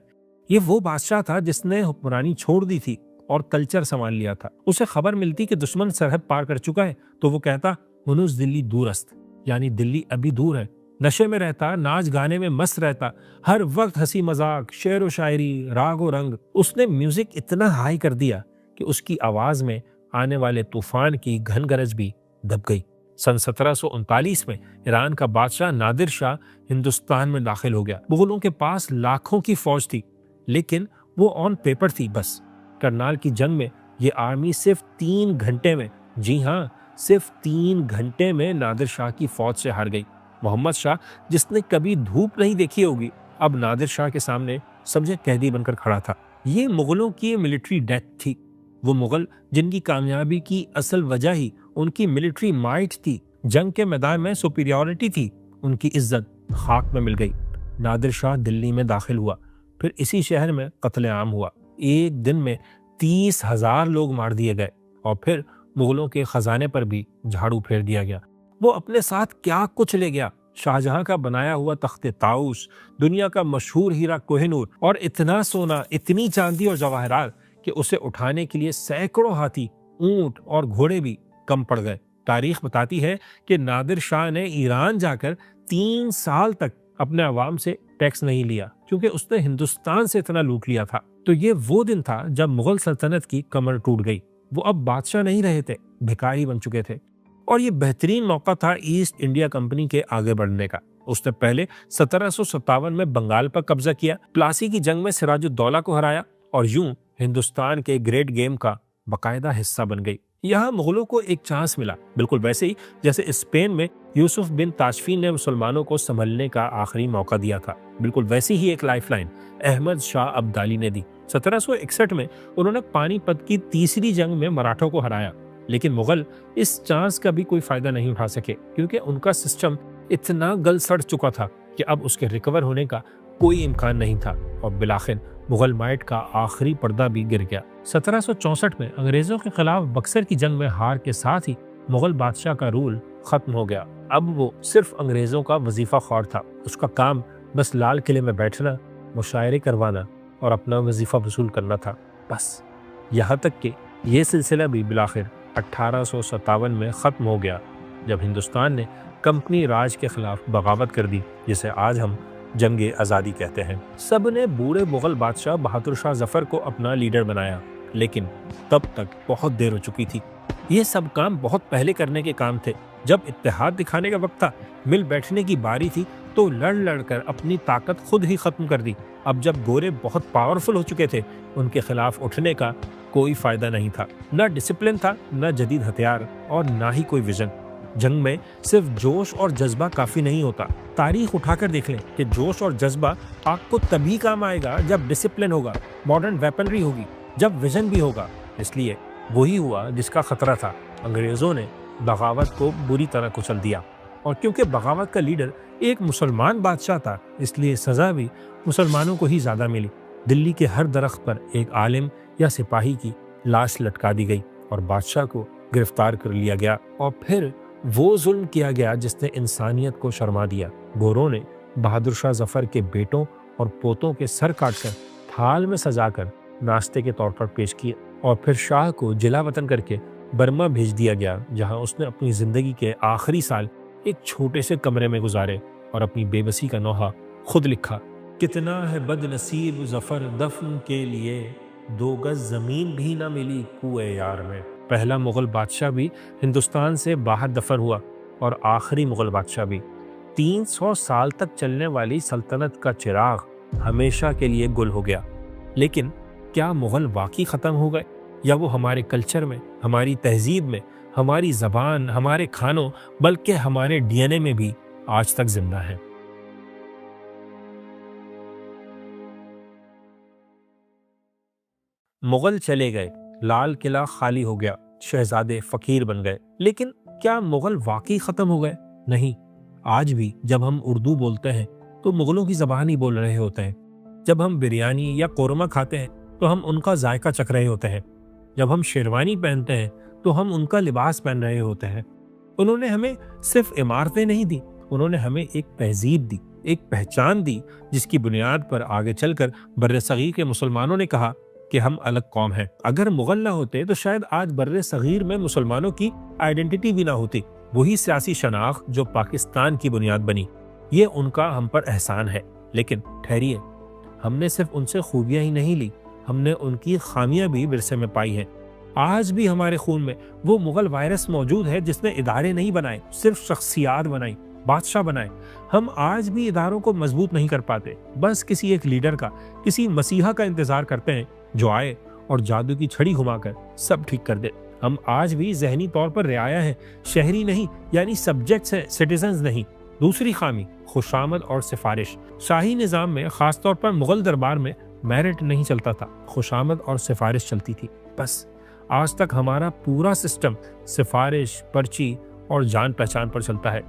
ये वो बादशाह था जिसने हुक्मरानी छोड़ दी थी और कल्चर संभाल लिया था। उसे खबर मिलती कि दुश्मन सरहद पार कर चुका है तो वो कहता, हुनुस दिल्ली दूरस्त, यानी दिल्ली अभी दूर है। नशे में रहता, नाच गाने में मस्त रहता, हर वक्त हंसी मजाक, शेर व शायरी, राग व रंग। उसने म्यूजिक इतना हाई कर दिया कि उसकी आवाज में आने वाले तूफान की घन गरज भी दब गई। सन 1739 में ईरान का बादशाह नादिर शाह हिंदुस्तान में दाखिल हो गया। मुगलों के पास लाखों की फौज थी, लेकिन वो ऑन पेपर थी बस। करनाल की जंग में ये आर्मी सिर्फ 3 घंटे में, जी हाँ, सिर्फ 3 घंटे में नादिर शाह की फौज से हार गई। मोहम्मद शाह, जिसने कभी धूप नहीं देखी होगी, अब नादिर शाह के सामने समझे कैदी बनकर खड़ा था। ये मुगलों की मिलिट्री डेथ थी। वो मुगल जिनकी कामयाबी की असल वजह ही उनकी मिलिट्री माइट थी, जंग के मैदान में सुपीरियॉरिटी थी, उनकी इज्जत खाक में मिल गई। नादिर शाह दिल्ली में दाखिल हुआ, फिर इसी शहर में कत्लेआम हुआ। एक दिन में 30,000 लोग मार दिए गए और फिर मुगलों के खजाने पर भी झाड़ू फेर दिया गया। वो अपने साथ क्या कुछ ले गया, शाहजहां का बनाया हुआ तख्ते ताउस, दुनिया का मशहूर हीरा कोहिनूर और इतना सोना, इतनी चांदी और जवाहरात कि उसे उठाने के लिए सैकड़ों हाथी, ऊंट और घोड़े भी कम पड़ गए। तारीख बताती है कि नादिर शाह ने ईरान जाकर 3 साल तक अपने अवाम से टैक्स नहीं लिया, क्योंकि उसने हिंदुस्तान से इतना लूट लिया था। तो ये वो दिन था जब मुगल सल्तनत की कमर टूट गई। वो अब बादशाह नहीं रहे थे, भिखारी बन चुके थे। और ये बेहतरीन मौका था ईस्ट इंडिया कंपनी के आगे बढ़ने का। उसने पहले 1757 में बंगाल पर कब्जा किया, प्लासी की जंग में सिराजुद्दौला को हराया और यूं हिंदुस्तान के ग्रेट गेम का बाकायदा हिस्सा बन गई। यहाँ मुगलों को एक चांस मिला, बिल्कुल वैसे ही जैसे स्पेन में यूसुफ बिन ताशफीन ने मुसलमानों को संभलने का आखिरी मौका दिया था। बिल्कुल वैसी ही एक लाइफलाइन अहमद शाह अब्दाली ने दी। 1761 में उन्होंने पानीपत की तीसरी जंग में मराठों को हराया, लेकिन मुगल इस चांस का भी कोई फायदा नहीं उठा सके, क्योंकि उनका सिस्टम इतना गल सड़ चुका था कि अब उसके रिकवर होने का कोई इम्कान नहीं था और बिलाखिर मुगल माइट का आखिरी पर्दा भी गिर गया। 1764 में अंग्रेजों के खिलाफ बक्सर की जंग में हार के साथ ही मुगल बादशाह का रूल खत्म हो गया। अब वो सिर्फ अंग्रेजों का वजीफा ख्वार था। उसका काम बस लाल किले में बैठना, मुशायरे करवाना और अपना वजीफ़ा वसूल करना था, बस। यहाँ तक कि ये सिलसिला भी बिलाखिर 1857 में ख़त्म हो गया, जब हिंदुस्तान ने कंपनी राज के खिलाफ बगावत कर दी, जिसे आज हम जंग आज़ादी कहते हैं। सब ने बूढ़े मुग़ल बादशाह बहादुर शाह जफ़र को अपना लीडर बनाया, लेकिन तब तक बहुत देर हो चुकी थी। ये सब काम बहुत पहले करने के काम थे। जब इत्तेहाद दिखाने का वक्त था, मिल बैठने की बारी थी, तो लड़ लड़ कर अपनी ताकत खुद ही ख़त्म कर दी। अब जब गोरे बहुत पावरफुल हो चुके थे, उनके खिलाफ उठने का कोई फ़ायदा नहीं था। न डिसिप्लिन था, न जदीद हथियार, और ना ही कोई विजन। जंग में सिर्फ जोश और जज्बा काफ़ी नहीं होता। तारीख उठाकर देख लें कि जोश और जज्बा आपको तभी काम आएगा जब डिसिप्लिन होगा, मॉडर्न वेपनरी होगी, जब विजन भी होगा। इसलिए वही हुआ जिसका खतरा था। अंग्रेज़ों ने बगावत को बुरी तरह कुचल दिया, और क्योंकि बगावत का लीडर एक मुसलमान बादशाह था, इसलिए सज़ा भी मुसलमानों को ही ज़्यादा मिली। दिल्ली के हर दरख्त पर एक आलिम या सिपाही की लाश लटका दी गई और बादशाह को गिरफ्तार कर लिया गया, और फिर वो जुल्म किया गया जिसने इंसानियत को शर्मा दिया। गोरों ने बहादुर शाह जफ़र के बेटों और पोतों के सर काटकर थाल में सजाकर नाश्ते के तौर पर पेश किए, और फिर शाह को जिला वतन करके बर्मा भेज दिया गया, जहां उसने अपनी ज़िंदगी के आखिरी साल एक छोटे से कमरे में गुजारे और अपनी बेबसी का नोहा खुद लिखा। कितना है बदनसीब जफ़र दफन के लिए, 2 गज ज़मीन भी ना मिली कुए यार में। पहला मुग़ल बादशाह भी हिंदुस्तान से बाहर दफन हुआ, और आखिरी मुग़ल बादशाह भी। 300 साल तक चलने वाली सल्तनत का चिराग हमेशा के लिए गुल हो गया। लेकिन क्या मुग़ल वाकई ख़त्म हो गए, या वो हमारे कल्चर में, हमारी तहजीब में, हमारी ज़बान, हमारे खानों, बल्कि हमारे डीएनए में भी आज तक जिंदा है? मुग़ल चले गए, लाल किला खाली हो गया, शहजादे फ़कीर बन गए, लेकिन क्या मुग़ल वाकई ख़त्म हो गए? नहीं। आज भी जब हम उर्दू बोलते हैं तो मुग़लों की ज़बान ही बोल रहे होते हैं। जब हम बिरयानी या कोरमा खाते हैं तो हम उनका जायका चख रहे होते हैं। जब हम शेरवानी पहनते हैं तो हम उनका लिबास पहन रहे होते हैं। उन्होंने हमें सिर्फ इमारतें नहीं दी, उन्होंने हमें एक तहजीब दी, एक पहचान दी, जिसकी बुनियाद पर आगे चलकर बर्रे सगीर के मुसलमानों ने कहा कि हम अलग कौम हैं। अगर मुग़ल ना होते तो शायद आज बर्रे सगीर में मुसलमानों की आइडेंटिटी भी ना होती। वही सियासी शनाख्त जो पाकिस्तान की बुनियाद बनी, ये उनका हम पर एहसान है। लेकिन ठहरिए, हमने सिर्फ उनसे खूबियां ही नहीं ली, हमने उनकी खामियां भी विरसे में पाई हैं। आज भी हमारे खून में वो मुग़ल वायरस मौजूद है जिसने इदारे नहीं बनाए, सिर्फ शख्सियात बनाई, बादशाह बनाए। हम आज भी इदारों को मजबूत नहीं कर पाते, बस किसी एक लीडर का, किसी मसीहा का इंतजार करते हैं जो आए और जादू की छड़ी घुमाकर सब ठीक कर दे। हम आज भी जहनी तौर पर रियाया हैं, शहरी नहीं, यानी सब्जेक्ट्स हैं, सिटीजन्स नहीं। दूसरी खामी खुशामद और सिफारिश। शाही निज़ाम में, खासतौर पर मुग़ल दरबार में, मेरिट नहीं चलता था, खुशामद और सिफारिश चलती थी बस। आज तक हमारा पूरा सिस्टम सिफारिश, पर्ची और जान पहचान पर चलता है।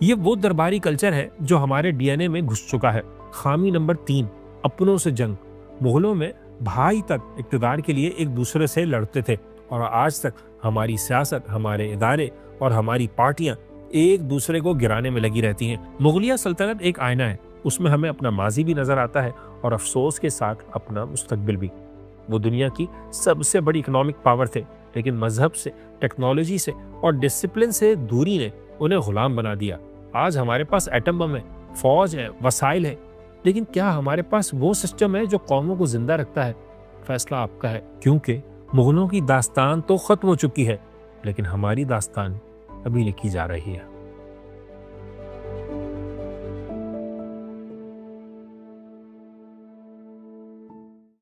ये वो दरबारी कल्चर है जो हमारे डीएनए में घुस चुका है। खामी नंबर 3, अपनों से जंग। मुग़लों में भाई तक इक़्तिदार के लिए एक दूसरे से लड़ते थे, और आज तक हमारी सियासत, हमारे इदारे और हमारी पार्टियां एक दूसरे को गिराने में लगी रहती हैं। मुग़लिया सल्तनत एक आईना है, उसमें हमें अपना माजी भी नजर आता है और अफसोस के साथ अपना मुस्तकबिल भी। वो दुनिया की सबसे बड़ी इकोनॉमिक पावर थे, लेकिन मजहब से, टेक्नोलॉजी से और डिसिप्लिन से दूरी ने उन्हें गुलाम बना दिया। आज हमारे पास एटम बम है, फौज है, वसाइल है, लेकिन क्या हमारे पास वो सिस्टम है जो कौमों को जिंदा रखता है? फैसला आपका है, क्योंकि मुग़लों की दास्तान तो खत्म हो चुकी है, लेकिन हमारी दास्तान अभी लिखी जा रही है।